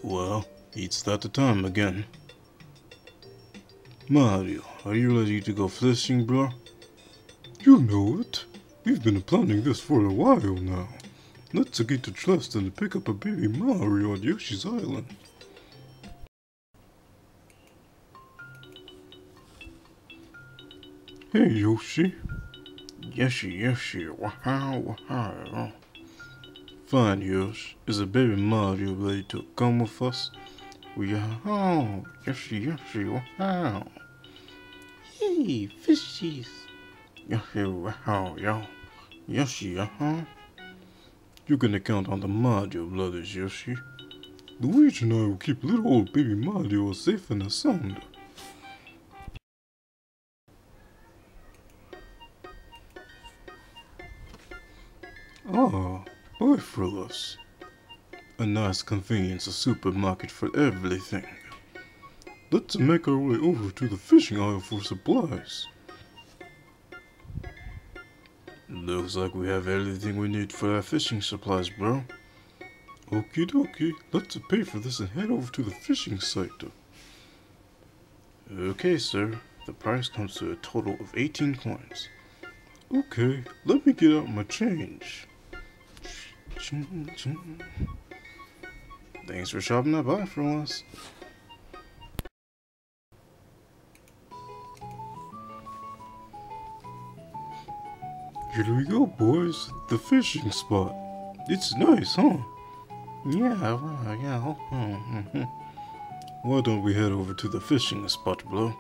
Well, it's that time again. Mario, are you ready to go fishing, bro? You know it. We've been planning this for a while now. Let's get to trust and pick up a baby Mario on Yoshi's Island. Hey Yoshi. Yoshi, wow. Fine, Yoshi. Is a baby Mario ready to come with us? Wow, Yoshi, wow. Hey, fishies. Yoshi, wow, yo. Yoshi, You're gonna count on the Mario brothers, Yoshi. Luigi and I will keep little old baby Mario safe and sound. Ah, boy fellas. A nice convenience supermarket for everything. Let's make our way over to the fishing aisle for supplies. Looks like we have everything we need for our fishing supplies, bro. Okie dokie, let's pay for this and head over to the fishing site. Okay, sir. The price comes to a total of 18 coins. Okay, let me get out my change. Thanks for shopping that by for us. Here we go, boys. The fishing spot. It's nice, huh? Yeah. Why don't we head over to the fishing spot, bro?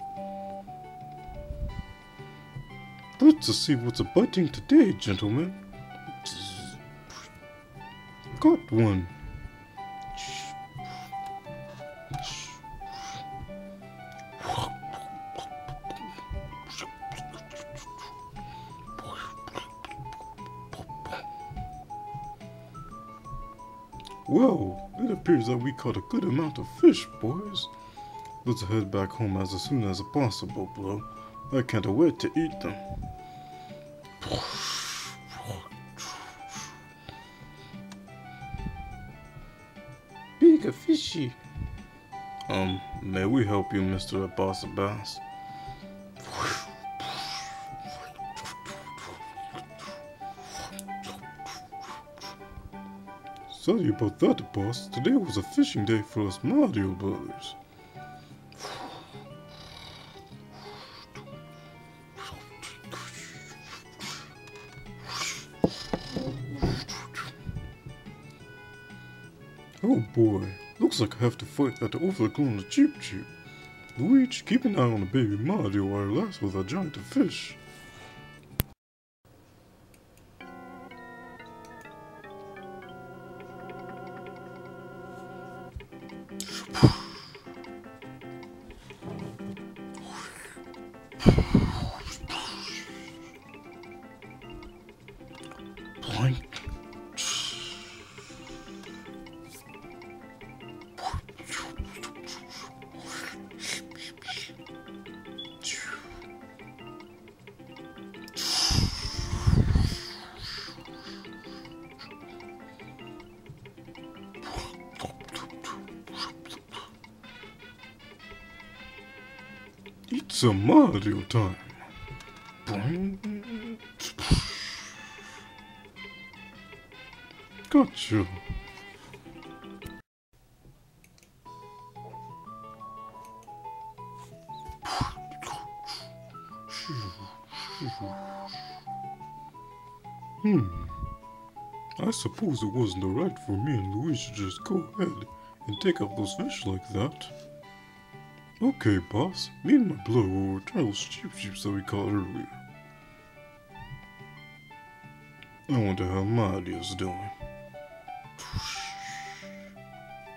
Let's see what's biting today, gentlemen. Got one. Well, it appears that we caught a good amount of fish, boys. Let's head back home as soon as possible, bro. I can't wait to eat them. Big fishy. May we help you, Mr. Boss Bass? Sorry about that, boss. Today was a fishing day for us Mario brothers. Oh boy, looks like I have to fight that overgrown Cheep. Luigi, keep an eye on the baby Mario while I lasso with a giant fish. Blank. It's a Mario time. Gotcha. I suppose it wasn't right for me and Luigi to just go ahead and take up those fish like that. Okay, boss. Me and my blow will return those sheep that we caught earlier. I wonder how Mario's doing.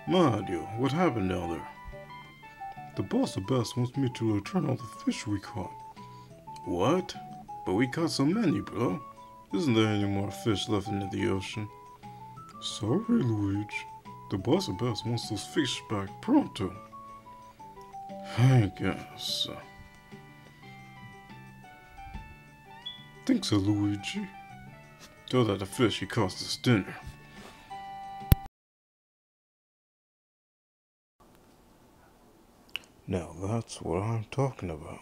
Mario, what happened down there? The boss of bass wants me to return all the fish we caught. What? But we caught so many, bro. Isn't there any more fish left in the ocean? Sorry, Luigi. The boss of bass wants those fish back pronto. I guess. Thanks, Luigi. Tell that the fish he cost us dinner. Now that's what I'm talking about.